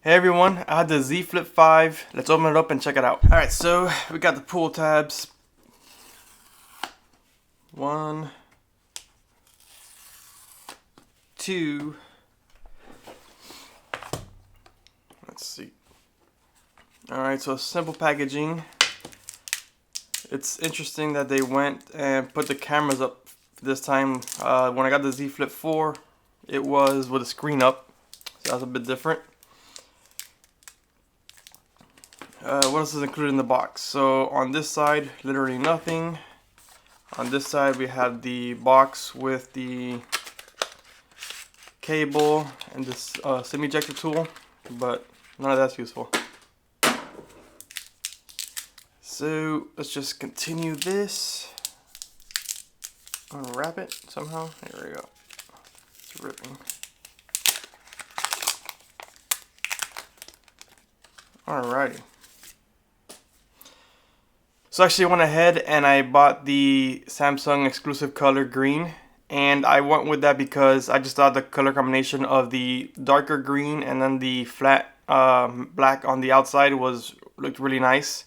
Hey everyone, I had the Z Flip 5. Let's open it up and check it out. Alright, so we got the pull tabs. One, two. Let's see. Alright, so simple packaging. It's interesting that they went and put the cameras up this time. When I got the Z Flip 4, it was with the screen up. So that's a bit different. What else is included in the box? So on this side, literally nothing. On this side, we have the box with the cable and this SIM ejector tool, but none of that's useful. So let's just continue this. Unwrap it somehow. There we go. It's ripping. Alrighty. So actually I went ahead and I bought the Samsung exclusive color green, and I went with that because I just thought the color combination of the darker green and then the flat black on the outside looked really nice.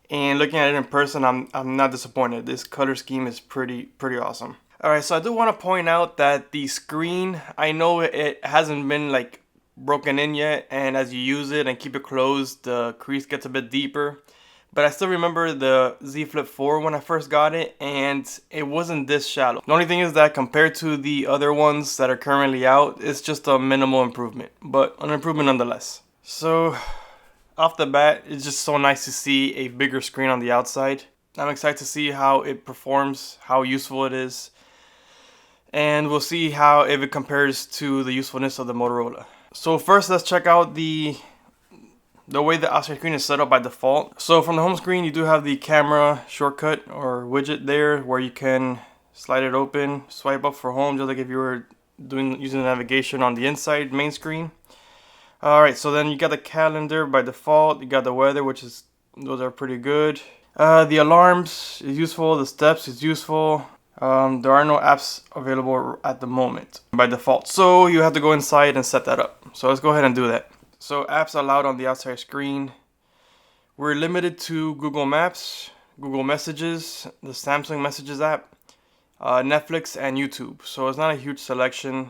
And looking at it in person, I'm not disappointed. This color scheme is pretty awesome. Alright, so I do want to point out that the screen, I know it hasn't been like broken in yet, and as you use it and keep it closed, the crease gets a bit deeper. But I still remember the Z Flip 4 when I first got it, and it wasn't this shallow. The only thing is that compared to the other ones that are currently out, it's just a minimal improvement, but an improvement nonetheless. So off the bat, it's just so nice to see a bigger screen on the outside. I'm excited to see how it performs, how useful it is, and we'll see if it compares to the usefulness of the Motorola. So first, let's check out the way the outside screen is set up by default. So from the home screen, you do have the camera shortcut or widget there where you can slide it open, swipe up for home, just like if you were using the navigation on the inside main screen. Alright, so then you got the calendar by default, you got the weather, those are pretty good. The alarms is useful, the steps is useful. There are no apps available at the moment by default, so you have to go inside and set that up. So let's go ahead and do that. So apps allowed on the outside screen. We're limited to Google Maps, Google Messages, the Samsung Messages app, Netflix, and YouTube. So it's not a huge selection.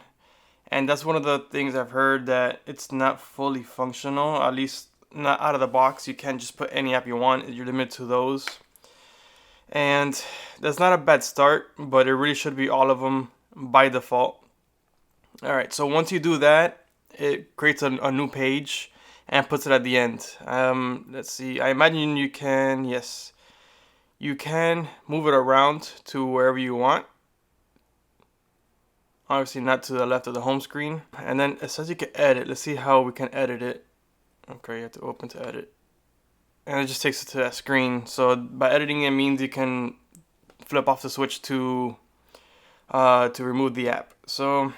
And that's one of the things I've heard, that it's not fully functional, at least not out of the box. You can't just put any app you want. You're limited to those. And that's not a bad start, but it really should be all of them by default. Alright, so once you do that, it creates a new page and puts it at the end. Let's see, I imagine you can move it around to wherever you want. Obviously not to the left of the home screen. And then it says you can edit. Let's see how we can edit it. Okay, you have to open to edit. And it just takes it to that screen. So by editing it means you can flip off the switch to remove the app. So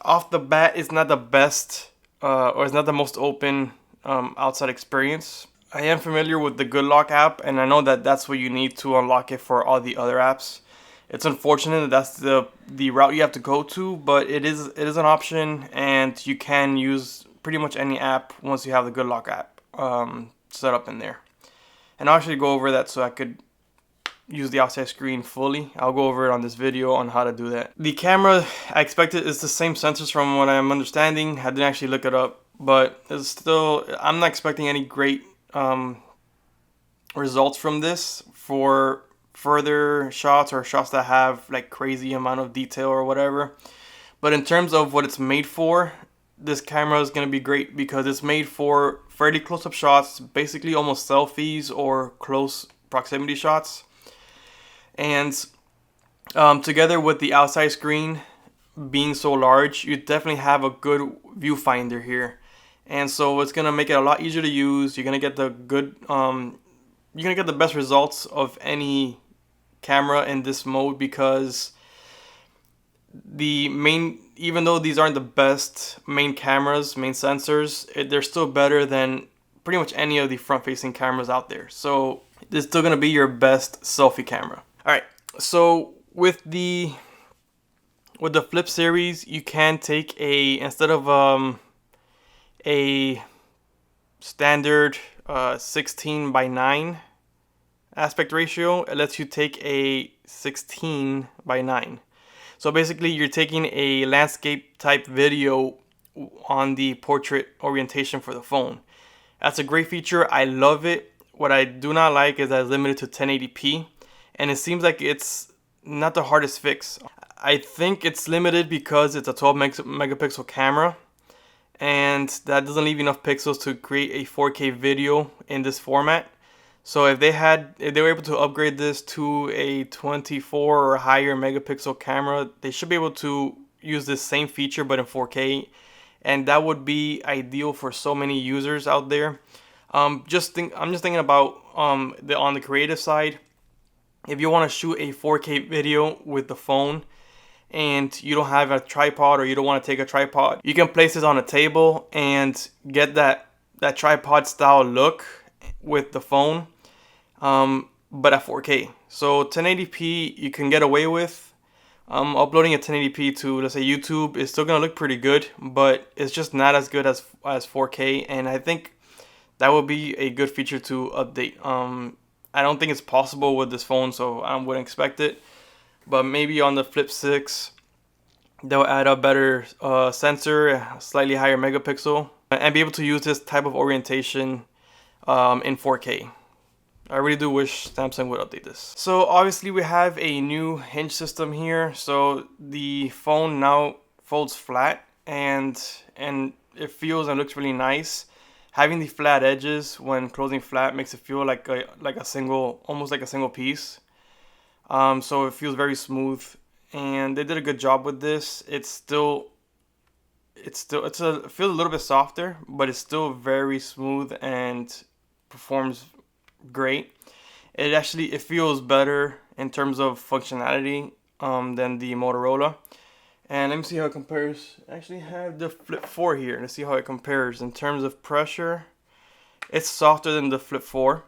off the bat, it's not the best or it's not the most open outside experience. I am familiar with the Good Lock app, and I know that that's what you need to unlock it for all the other apps. It's unfortunate that that's the route you have to go to, but it is an option, and you can use pretty much any app once you have the Good Lock app set up in there. And I'll actually go over that so I could use the outside screen fully. I'll go over it on this video on how to do that. The camera, I expected, is the same sensors from what I'm understanding. I didn't actually look it up, but it's still, I'm not expecting any great results from this for further shots or shots that have like crazy amount of detail or whatever. But in terms of what it's made for, this camera is going to be great because it's made for fairly close-up shots, basically almost selfies or close proximity shots. And together with the outside screen being so large, you definitely have a good viewfinder here, and so it's gonna make it a lot easier to use. You're gonna get the best results of any camera in this mode, because even though these aren't the best main sensors, they're still better than pretty much any of the front-facing cameras out there. So it's still gonna be your best selfie camera. Alright, so with the Flip series, you can take instead of a standard 16 by 9 aspect ratio. It lets you take a 16 by 9. So basically you're taking a landscape type video on the portrait orientation for the phone. That's a great feature. I love it. What I do not like is that it's limited to 1080p, and it seems like it's not the hardest fix. I think it's limited because it's a 12 megapixel camera, and that doesn't leave enough pixels to create a 4K video in this format. So if they were able to upgrade this to a 24 or higher megapixel camera, they should be able to use this same feature but in 4K, and that would be ideal for so many users out there. I'm just thinking about on the creative side. If you want to shoot a 4K video with the phone and you don't have a tripod, or you don't want to take a tripod, you can place this on a table and get that tripod style look with the phone, but at 4K. So 1080p you can get away with. Uploading a 1080p to, let's say, YouTube is still gonna look pretty good, but it's just not as good as 4K, and I think that would be a good feature to update. I don't think it's possible with this phone, so I wouldn't expect it. But maybe on the Flip 6, they'll add a better sensor, a slightly higher megapixel, and be able to use this type of orientation in 4K. I really do wish Samsung would update this. So obviously we have a new hinge system here. So the phone now folds flat, and it feels and looks really nice. Having the flat edges when closing flat makes it feel like a single, almost like a single piece. So it feels very smooth, and they did a good job with this. It feels a little bit softer, but it's still very smooth and performs great. It feels better in terms of functionality than the Motorola. And let me see how it compares. I actually have the Flip 4 here. Let's see how it compares in terms of pressure. It's softer than the Flip 4.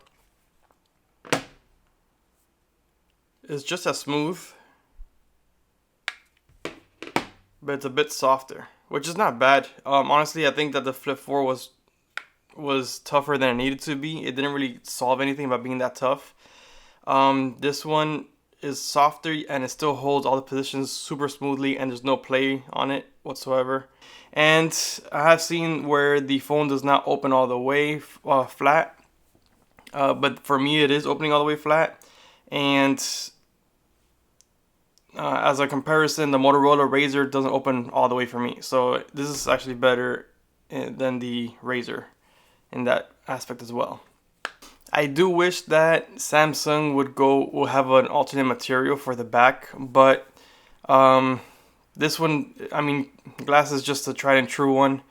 It's just as smooth, but it's a bit softer, which is not bad. Honestly, I think that the Flip 4 was tougher than it needed to be. It didn't really solve anything by being that tough. This one is softer, and it still holds all the positions super smoothly, and there's no play on it whatsoever. And I have seen where the phone does not open all the way flat, but for me it is opening all the way flat. And as a comparison, the Motorola Razr doesn't open all the way for me, so this is actually better than the Razr in that aspect as well. I do wish that Samsung will have an alternate material for the back, but this one, I mean, glass is just a tried and true one,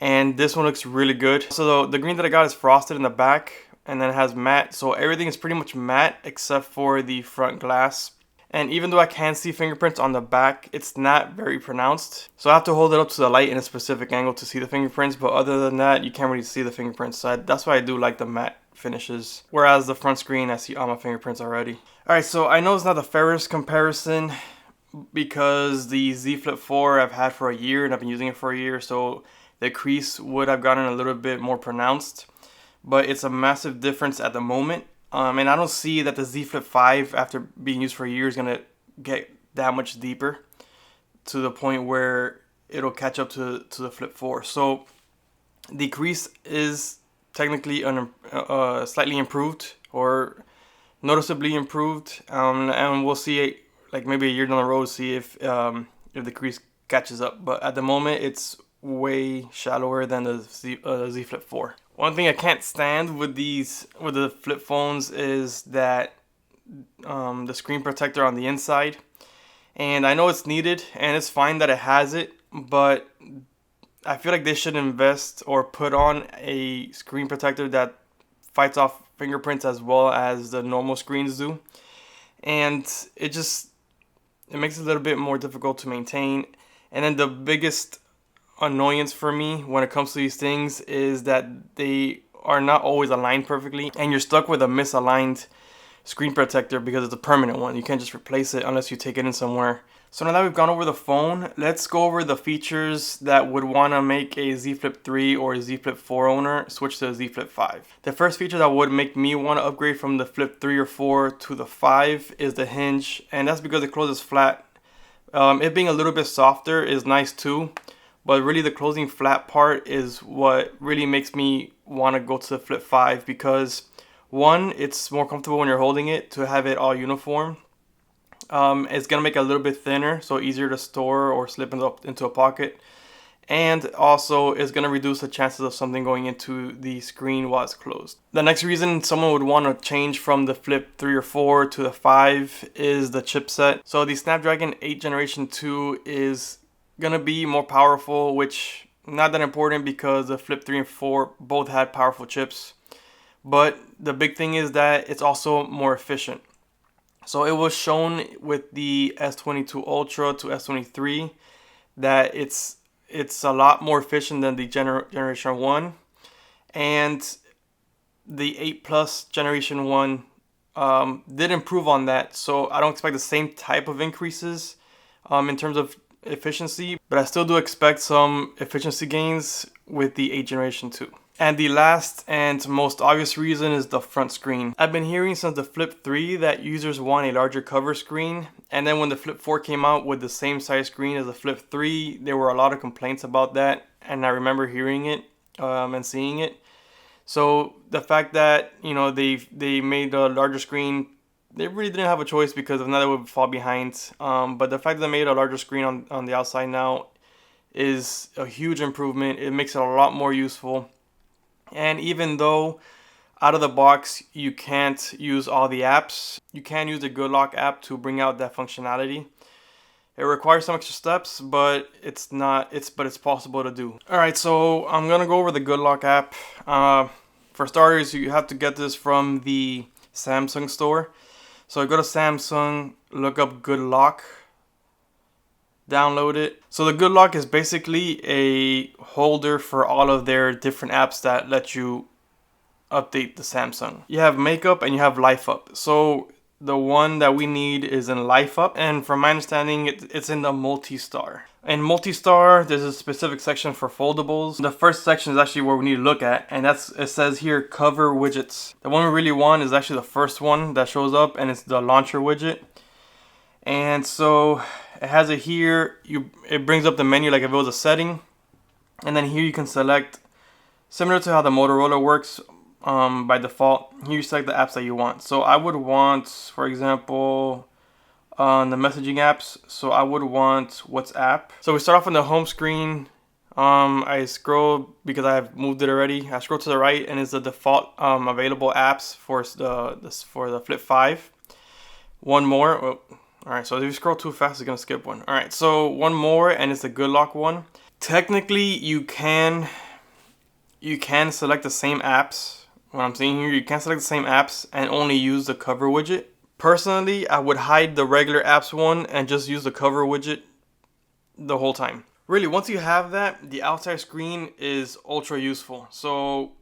and this one looks really good. So the green that I got is frosted in the back, and then it has matte, so everything is pretty much matte except for the front glass. And even though I can see fingerprints on the back, it's not very pronounced. So I have to hold it up to the light in a specific angle to see the fingerprints, but other than that, you can't really see the fingerprints. So that's why I do like the matte finishes. Whereas the front screen, I see all my fingerprints already. Alright, so I know it's not the fairest comparison because the Z Flip 4 I've had for a year and I've been using it for a year, so the crease would have gotten a little bit more pronounced. But it's a massive difference at the moment. And I don't see that the Z Flip 5, after being used for a year, is going to get that much deeper to the point where it'll catch up to the Flip 4. So the crease is technically slightly improved, or noticeably improved. And we'll see, like maybe a year down the road, see if the crease catches up. But at the moment, it's way shallower than the Z Flip 4. One thing I can't stand with the flip phones is that the screen protector on the inside. And I know it's needed, and it's fine that it has it, but I feel like they should invest or put on a screen protector that fights off fingerprints as well as the normal screens do. And it makes it a little bit more difficult to maintain. And then the biggest annoyance for me when it comes to these things is that they are not always aligned perfectly, and you're stuck with a misaligned screen protector because it's a permanent one. You can't just replace it unless you take it in somewhere. So now that we've gone over the phone, let's go over the features that would want to make a Z Flip 3 or Z Flip 4 owner switch to a Z Flip 5. The first feature that would make me want to upgrade from the Flip 3 or 4 to the 5 is the hinge, and that's because it closes flat. It being a little bit softer is nice too, but really the closing flat part is what really makes me want to go to the Flip 5 because one, it's more comfortable when you're holding it to have it all uniform. It's gonna make it a little bit thinner, so easier to store or slip into a pocket. And also it's gonna reduce the chances of something going into the screen while it's closed. The next reason someone would want to change from the Flip 3 or 4 to the 5 is the chipset. So the Snapdragon 8 Generation 2 is gonna be more powerful, which not that important because the Flip 3 and 4 both had powerful chips. But the big thing is that it's also more efficient. So it was shown with the S22 Ultra to S23 that it's a lot more efficient than the Generation 1, and the 8 Plus Generation 1 did improve on that. So I don't expect the same type of increases in terms of efficiency, but I still do expect some efficiency gains with the 8 Generation 2. And the last and most obvious reason is the front screen. I've been hearing since the Flip 3 that users want a larger cover screen, and then when the Flip 4 came out with the same size screen as the Flip 3, there were a lot of complaints about that, and I remember hearing it and seeing it. So the fact that, you know, they made a larger screen, they really didn't have a choice because if not they would fall behind. But the fact that they made a larger screen on the outside now is a huge improvement. It makes it a lot more useful. And even though out of the box you can't use all the apps, you can use the Good Lock app to bring out that functionality. It requires some extra steps, but it's possible to do. Alright, so I'm gonna go over the Good Lock app. For starters, you have to get this from the Samsung store. So go to Samsung, look up Good Lock, download it. So the Good Lock is basically a holder for all of their different apps that let you update the Samsung. You have Makeup and you have Life Up. So the one that we need is in Life Up, and from my understanding it's in the multi-star. In multi-star there's a specific section for foldables. The first section is actually where we need to look at, and it says here cover widgets. The one we really want is actually the first one that shows up, and it's the launcher widget. And so it has it here. It brings up the menu like if it was a setting, and then here you can select, similar to how the Motorola works by default. Here you select the apps that you want. So I would want, for example, on the messaging apps, so I would want WhatsApp. So we start off on the home screen. I scroll because I've moved it already. I scroll to the right and it's the default available apps for the Flip 5. One more. Oh. Alright, so if you scroll too fast, it's going to skip one. Alright, so one more, and it's the Good Lock one. Technically, you can select the same apps. What I'm saying here, you can select the same apps and only use the cover widget. Personally, I would hide the regular apps one and just use the cover widget the whole time. Really, once you have that, the outside screen is ultra useful. So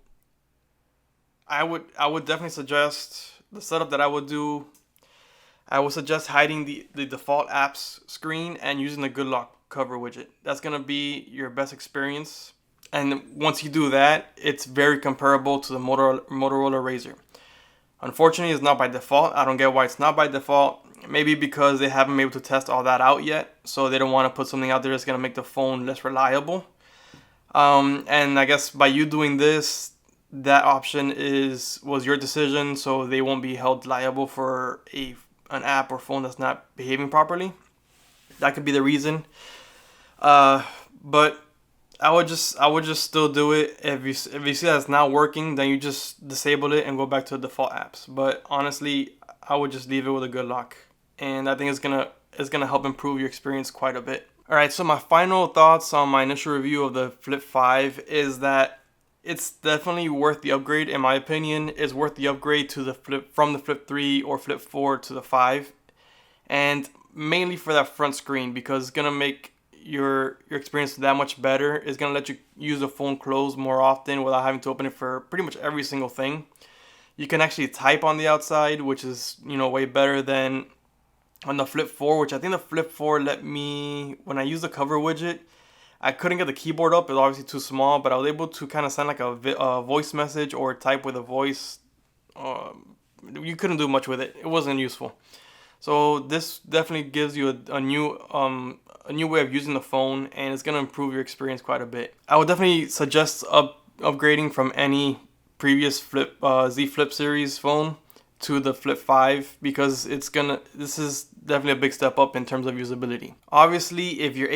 I would definitely suggest the setup that I would do. I would suggest hiding the default apps screen and using the Good Lock cover widget. That's going to be your best experience. And once you do that, it's very comparable to the Motorola Razr. Unfortunately, it's not by default. I don't get why it's not by default. Maybe because they haven't been able to test all that out yet. So they don't want to put something out there that's going to make the phone less reliable. And I guess by you doing this, that option was your decision. So they won't be held liable for an app or phone that's not behaving properly. That could be the reason. But I would just still do it. If you see that it's not working, then you just disable it and go back to the default apps. But honestly, I would just leave it with a Good Lock, and I think it's gonna help improve your experience quite a bit. All right, so my final thoughts on my initial review of the Flip 5 is that it's definitely worth the upgrade. In my opinion, it's worth the upgrade to the from the Flip 3 or Flip 4 to the 5, and mainly for that front screen, because it's gonna make your experience that much better. It's gonna let you use the phone closed more often without having to open it for pretty much every single thing. You can actually type on the outside, which is, you know, way better than on the Flip 4, which I think the Flip 4 let me, when I used the cover widget, I couldn't get the keyboard up. It was obviously too small, but I was able to kind of send like a voice message or type with a voice. You couldn't do much with it. It wasn't useful. So this definitely gives you a new way of using the phone, and it's gonna improve your experience quite a bit. I would definitely suggest upgrading from any previous Z Flip series phone to the Flip 5 because this is definitely a big step up in terms of usability. Obviously, if you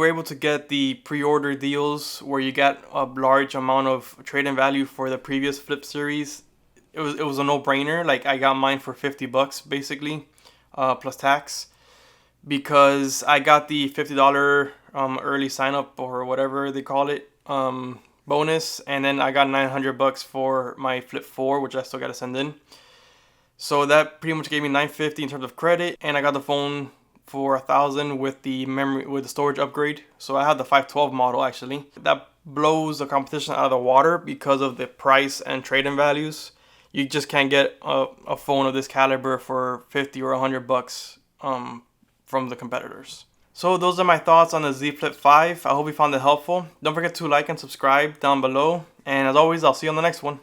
were able to get the pre-order deals where you get a large amount of trade-in value for the previous Flip series, it was a no-brainer. Like I got mine for $50 basically, plus tax, because I got the $50 early sign up or whatever they call it bonus, and then I got $900 for my Flip 4, which I still got to send in. So that pretty much gave me $950 in terms of credit, and I got the phone for $1,000 with the storage upgrade. So I had the 512 model actually. That blows the competition out of the water because of the price and trade-in values. You just can't get a phone of this caliber for $50 or $100 from the competitors. So those are my thoughts on the Z Flip 5. I hope you found it helpful. Don't forget to like and subscribe down below. And as always, I'll see you on the next one.